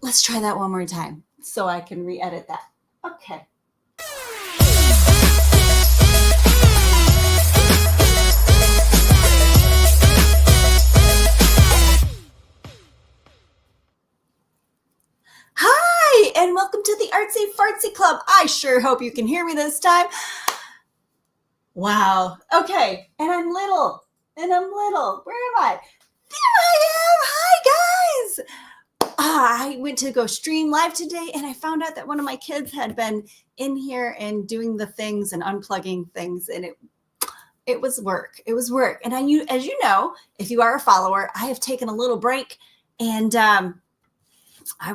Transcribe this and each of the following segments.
Let's try that one more time so I can re-edit that. Okay. Hi, and welcome to the ArtsyFartzy Club. I sure hope you can hear me this time. Wow. Okay, and I'm little. Where am I? There I am. Hi, guys. I went to go stream live today, and I found out that one of my kids had been in here and doing the things and unplugging things, and it was work. It was work. And as you know, if you are a follower, I have taken a little break, and I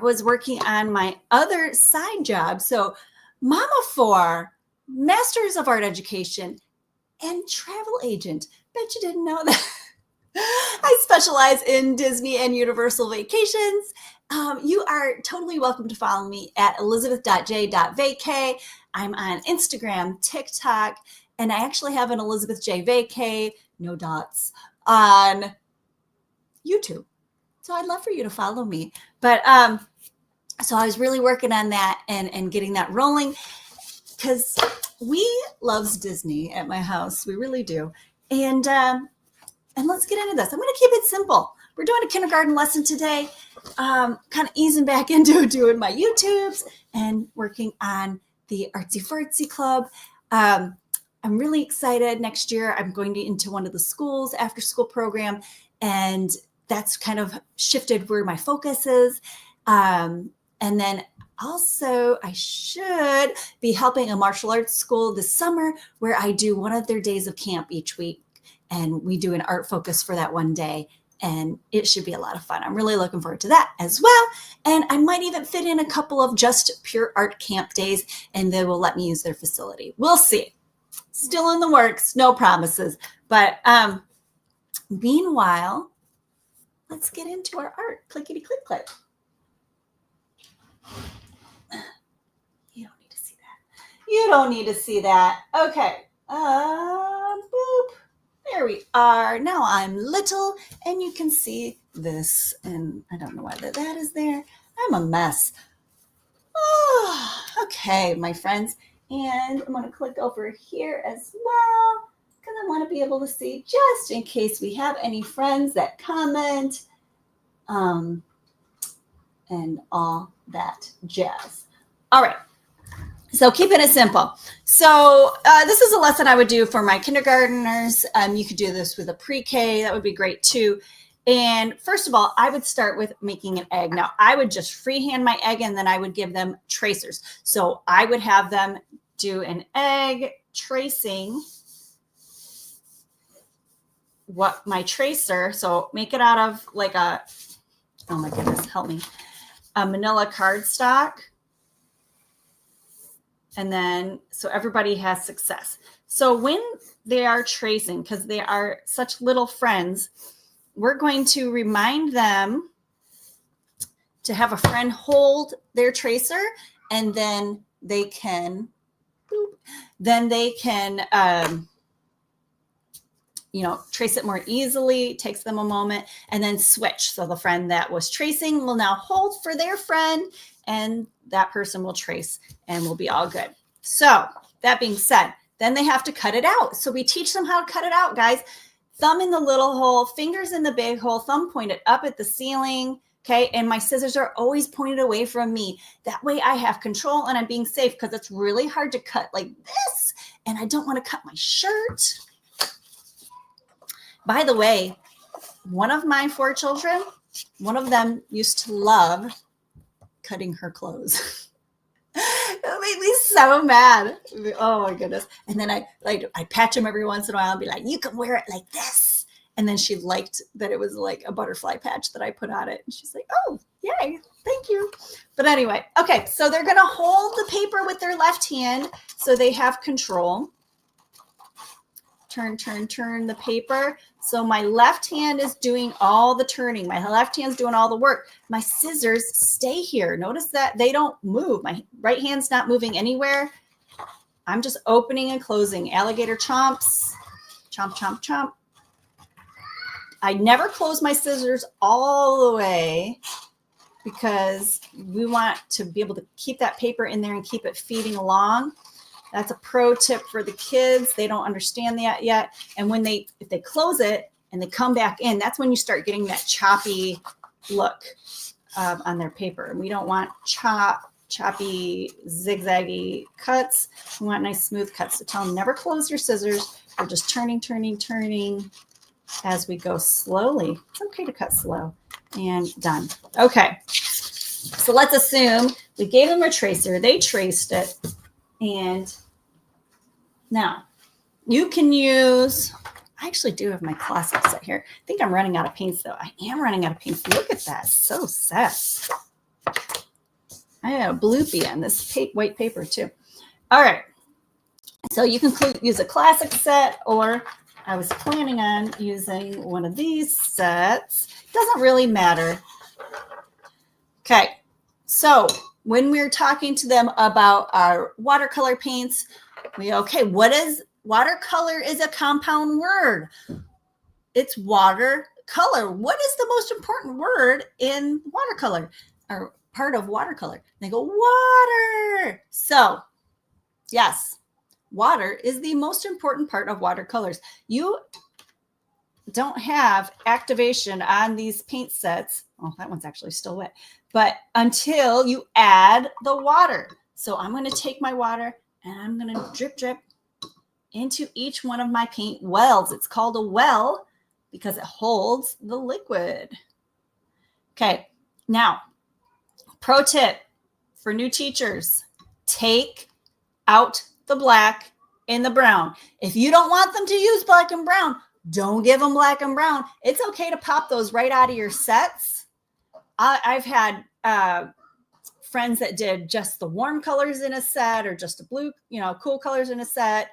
was working on my other side job. So Mama 4, Masters of Art Education, and travel agent. Bet you didn't know that. I specialize in Disney and Universal vacations. You are totally welcome to follow me at elizabeth.j.vacay. I'm on Instagram, TikTok, and I actually have an Elizabeth J. Vacay, no dots, on YouTube. So I'd love for you to follow me. But so I was really working on that and getting that rolling, because we loves Disney at my house. We really do. And let's get into this. I'm going to keep it simple. We're doing a kindergarten lesson today, kind of easing back into doing my YouTubes and working on the ArtsyFartzy Club. I'm really excited. Next year, I'm going into one of the schools after school program, and that's kind of shifted where my focus is. And then also, I should be helping a martial arts school this summer where I do one of their days of camp each week. And we do an art focus for that one day. And it should be a lot of fun. I'm really looking forward to that as well. And I might even fit in a couple of just pure art camp days, and they will let me use their facility. We'll see. Still in the works, no promises. But meanwhile, let's get into our art. Clickety click click. You don't need to see that. You don't need to see that. Okay. Boop. There we are. Now I'm little, and you can see this, and I don't know why that is there. I'm a mess. Oh, okay, my friends. And I'm going to click over here as well, because I want to be able to see, just in case we have any friends that comment, and all that jazz. All right. So keeping it simple. So this is a lesson I would do for my kindergartners. You could do this with a pre-K. That would be great too. And first of all, I would start with making an egg. Now, I would just freehand my egg, and then I would give them tracers. So I would have them do an egg tracing what my tracer. So make it out of like a, oh my goodness, help me, a manila cardstock. And then, so everybody has success. So when they are tracing, because they are such little friends, we're going to remind them to have a friend hold their tracer, and then they can, trace it more easily. It takes them a moment, and then switch. So the friend that was tracing will now hold for their friend, and that person will trace, and we'll be all good. So that being said, then they have to cut it out. So we teach them how to cut it out, guys. Thumb in the little hole, fingers in the big hole, thumb pointed up at the ceiling. Okay. And my scissors are always pointed away from me. That way I have control and I'm being safe, because it's really hard to cut like this. And I don't want to cut my shirt. By the way, one of my 4 children, one of them used to love cutting her clothes. It made me so mad. Oh my goodness. And then I patch them every once in a while and be like, you can wear it like this. And then she liked that it was like a butterfly patch that I put on it. And she's like, oh, yay, thank you. But anyway, okay, so they're going to hold the paper with their left hand so they have control. Turn, turn, turn the paper. So my left hand is doing all the turning. My left hand's doing all the work. My scissors stay here. Notice that they don't move. My right hand's not moving anywhere. I'm just opening and closing. Alligator chomps. Chomp, chomp, chomp. I never close my scissors all the way because we want to be able to keep that paper in there and keep it feeding along. That's a pro tip for the kids. They don't understand that yet. And if they close it and they come back in, that's when you start getting that choppy look on their paper. We don't want choppy, zigzaggy cuts. We want nice smooth cuts. So tell them never close your scissors. We're just turning as we go slowly. It's okay to cut slow. And done. Okay. So let's assume we gave them a tracer. They traced it. And now you can use, I actually do have my classic set here. I think I'm running out of paints though. I am running out of paints. Look at that. So sad. I have a bloopy on this white paper too. All right. So you can use a classic set, or I was planning on using one of these sets. Doesn't really matter. Okay. So when we're talking to them about our watercolor paints, watercolor is a compound word. It's watercolor. What is the most important word in watercolor, or part of watercolor? They go, water. So yes, water is the most important part of watercolors. You don't have activation on these paint sets. Oh, that one's actually still wet. But until you add the water. So I'm going to take my water and I'm going to drip into each one of my paint wells. It's called a well because it holds the liquid. Okay, now, pro tip for new teachers, take out the black and the brown. If you don't want them to use black and brown, don't give them black and brown. It's okay to pop those right out of your sets. I've had friends that did just the warm colors in a set, or just the blue, cool colors in a set.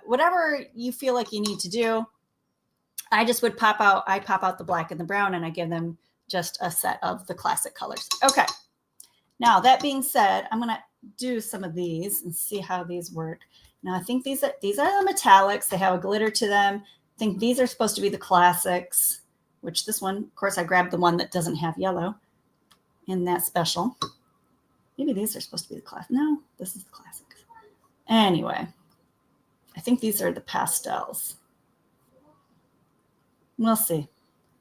Whatever you feel like you need to do. I just would pop out the black and the brown, and I give them just a set of the classic colors. Okay. Now, that being said, I'm going to do some of these and see how these work. Now, I think these are the metallics. They have a glitter to them. I think these are supposed to be the classics, which this one, of course, I grabbed the one that doesn't have yellow in that special. Maybe these are supposed to be the classic. No, this is the classics. Anyway, I think these are the pastels. We'll see.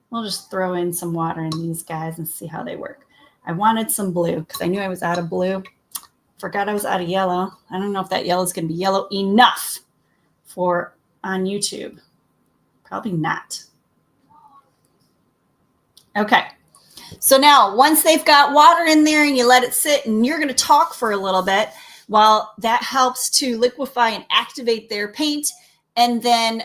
We'll just throw in some water in these guys and see how they work. I wanted some blue because I knew I was out of blue. Forgot I was out of yellow. I don't know if that yellow is going to be yellow enough for on YouTube. Probably not. Okay. So now once they've got water in there and you let it sit, and you're going to talk for a little bit while that helps to liquefy and activate their paint. And then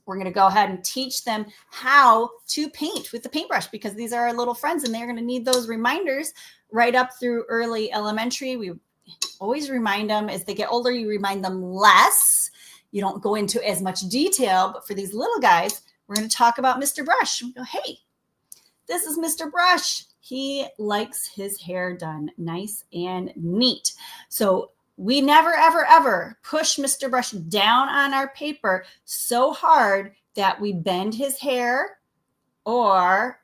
we're going to go ahead and teach them how to paint with the paintbrush, because these are our little friends and they're going to need those reminders right up through early elementary. We always remind them. As they get older, you remind them less. You don't go into as much detail, but for these little guys, we're going to talk about Mr. Brush. We go, hey, this is Mr. Brush. He likes his hair done nice and neat. So we never, ever, ever push Mr. Brush down on our paper so hard that we bend his hair, or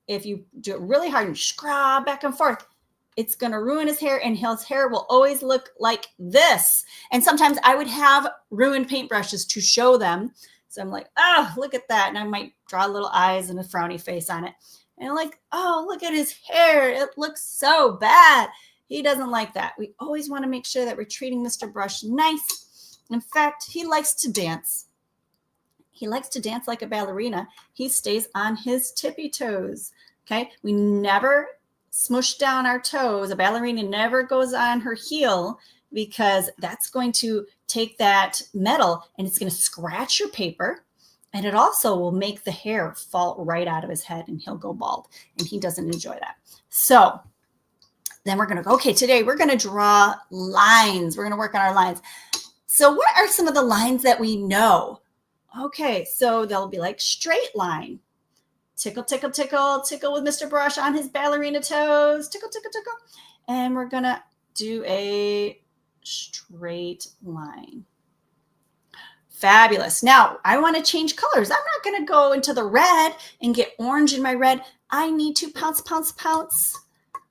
if you do it really hard and scrub back and forth, it's going to ruin his hair, and his hair will always look like this. And sometimes I would have ruined paintbrushes to show them. So I'm like, oh, look at that. And I might draw little eyes and a frowny face on it. And I'm like, oh, look at his hair. It looks so bad. He doesn't like that. We always want to make sure that we're treating Mr. Brush nice. In fact, he likes to dance. He likes to dance like a ballerina. He stays on his tippy toes. Okay. We never smush down our toes. A ballerina never goes on her heel, because that's going to take that metal and it's going to scratch your paper. And it also will make the hair fall right out of his head and he'll go bald. And he doesn't enjoy that. So then we're going to go, okay, today we're going to draw lines. We're going to work on our lines. So what are some of the lines that we know? Okay, so they'll be like straight line. Tickle, tickle, tickle, tickle with Mr. Brush on his ballerina toes. Tickle, tickle, tickle. And we're going to do a straight line. Fabulous. Now I want to change colors. I'm not going to go into the red and get orange in my red. I need to pounce, pounce, pounce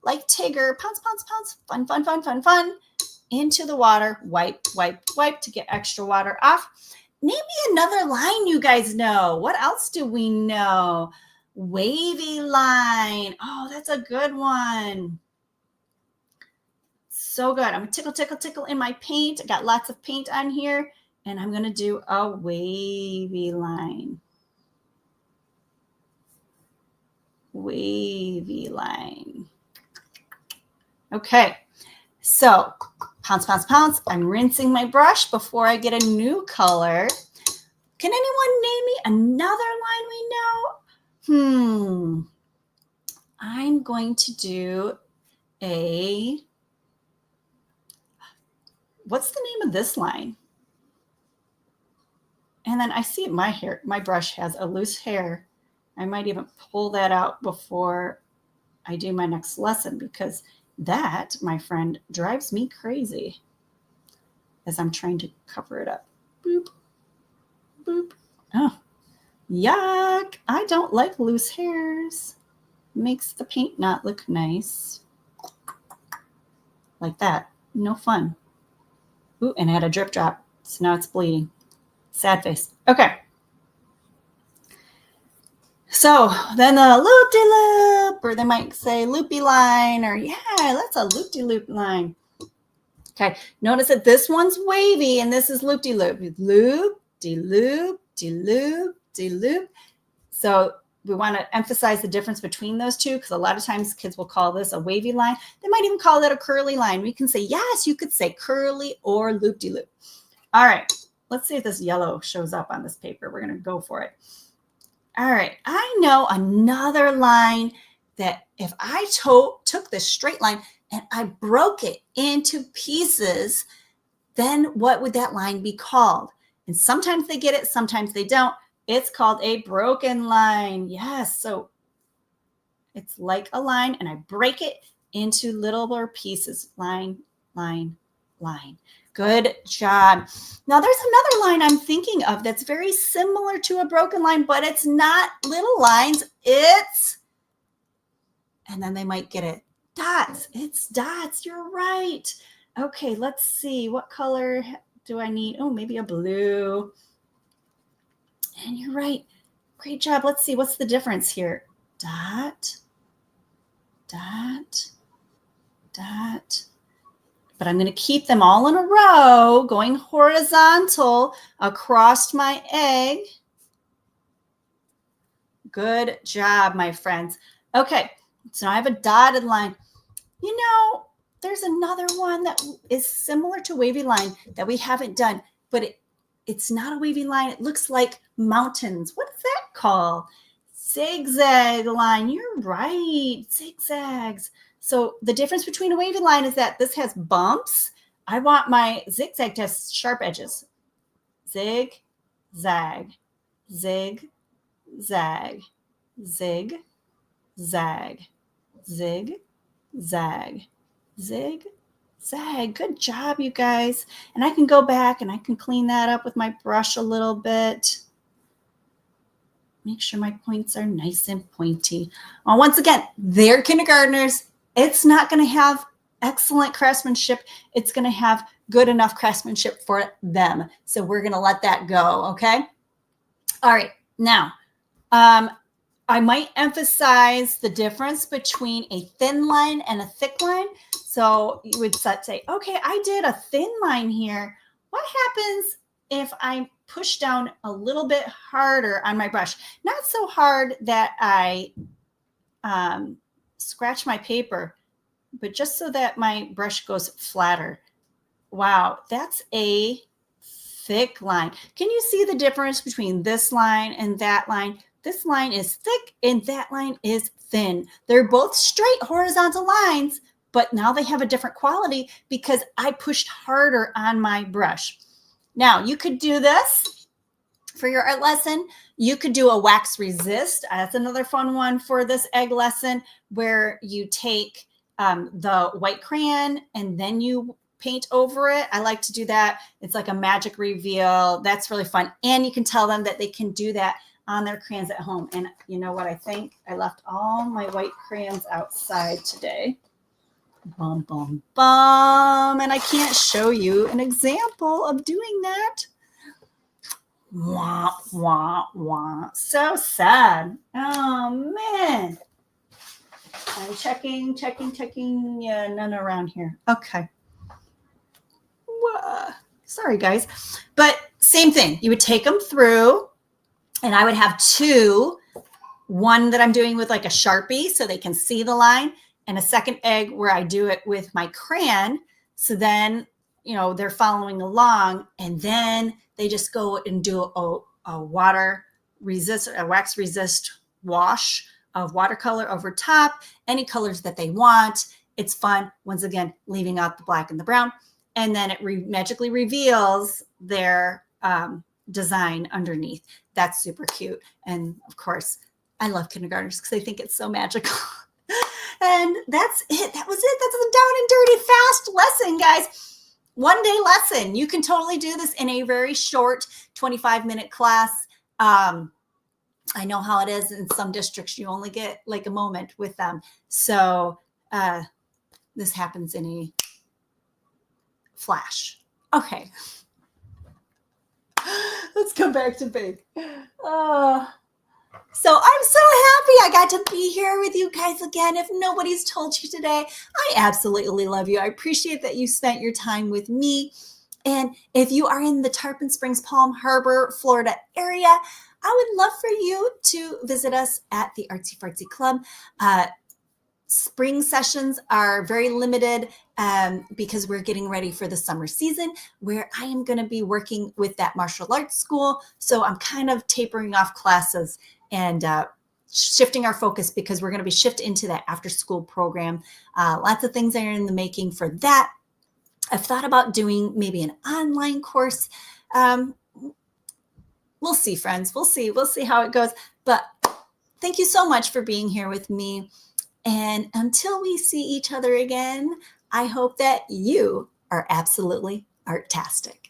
like Tigger. Pounce, pounce, pounce. Fun, fun, fun, fun, fun. Into the water. Wipe, wipe, wipe to get extra water off. Name me another line you guys know. What else do we know? Wavy line. Oh, that's a good one. So good. I'm going to tickle, tickle, tickle in my paint. I got lots of paint on here. And I'm going to do a wavy line. Wavy line. Okay. So pounce, pounce, pounce. I'm rinsing my brush before I get a new color. Can anyone name me another line we know? I'm going to do a, what's the name of this line? And then I see my brush has a loose hair. I might even pull that out before I do my next lesson because that, my friend, drives me crazy as I'm trying to cover it up. Boop, boop. Oh, yuck. I don't like loose hairs. Makes the paint not look nice. Like that. No fun. Ooh, and I had a drip drop. So now it's bleeding. Sad face. Okay. So then the loop-de-loop, or they might say loopy line, or yeah, that's a loop-de-loop line. Okay, notice that this one's wavy and this is loop-de-loop. Loop, de-loop, de-loop, de-loop. So we want to emphasize the difference between those two because a lot of times kids will call this a wavy line. They might even call it a curly line. We can say, yes, you could say curly or loop-de-loop. All right. Let's see if this yellow shows up on this paper. We're going to go for it. All right. I know another line that if I took this straight line and I broke it into pieces, then what would that line be called? And sometimes they get it, sometimes they don't. It's called a broken line. Yes. So it's like a line and I break it into littler pieces. Line, line, line. Good job. Now there's another line I'm thinking of that's very similar to a broken line, but it's not little lines. It's, and then they might get it, dots. It's dots. You're right. Okay, let's see. What color do I need? Oh, maybe a blue. And you're right. Great job. Let's see. What's the difference here? Dot, dot, dot. But I'm going to keep them all in a row, going horizontal across my egg. Good job, my friends. Okay, so I have a dotted line. You know, there's another one that is similar to wavy line that we haven't done, but it's not a wavy line. It looks like mountains. What is that called? Zigzag line. You're right, zigzags. So the difference between a wavy line is that this has bumps. I want my zigzag to have sharp edges. Zig, zag, zig, zag, zig, zag, zig, zag, zig, zag. Good job, you guys. And I can go back and I can clean that up with my brush a little bit. Make sure my points are nice and pointy. Once again, they're kindergartners. It's not going to have excellent craftsmanship. It's going to have good enough craftsmanship for them. So we're going to let that go. Okay. All right. Now, I might emphasize the difference between a thin line and a thick line. So you would say, okay, I did a thin line here. What happens if I push down a little bit harder on my brush? Not so hard that I scratch my paper, but just so that my brush goes flatter. Wow, that's a thick line. Can you see the difference between this line and that line? This line is thick and that line is thin. They're both straight horizontal lines, but now they have a different quality because I pushed harder on my brush. Now you could do this for your art lesson. You could do a wax resist. That's another fun one for this egg lesson where you take the white crayon and then you paint over it. I like to do that. It's like a magic reveal. That's really fun. And you can tell them that they can do that on their crayons at home. And you know what I think? I left all my white crayons outside today. Bum, bum, bum. And I can't show you an example of doing that. Wah, wah, wah. So sad. Oh, man. I'm checking. Yeah, none around here. Okay. Sorry, guys. But same thing. You would take them through, and I would have two. One that I'm doing with like a Sharpie so they can see the line, and a second egg where I do it with my crayon. So then, they're following along, and then they just go and do a wax resist wash of watercolor over top, any colors that they want. It's fun. Once again, leaving out the black and the brown. And then it magically reveals their design underneath. That's super cute. And of course, I love kindergartners because I think it's so magical. And that's it. That was it. That's a down and dirty fast lesson, guys. One day lesson. You can totally do this in a very short 25-minute class. I know how it is in some districts. You only get like a moment with them. So this happens in a flash. Okay. Let's come back to bake. So I'm so happy I got to be here with you guys again. If nobody's told you today, I absolutely love you. I appreciate that you spent your time with me. And if you are in the Tarpon Springs, Palm Harbor, Florida area, I would love for you to visit us at the ArtsyFartzy Club. Spring sessions are very limited because we're getting ready for the summer season where I am going to be working with that martial arts school. So I'm kind of tapering off classes and shifting our focus because we're going to be shifted into that after school program. Lots of things are in the making for that. I've thought about doing maybe an online course. We'll see, friends. We'll see how it goes. But thank you so much for being here with me. And until we see each other again, I hope that you are absolutely artastic.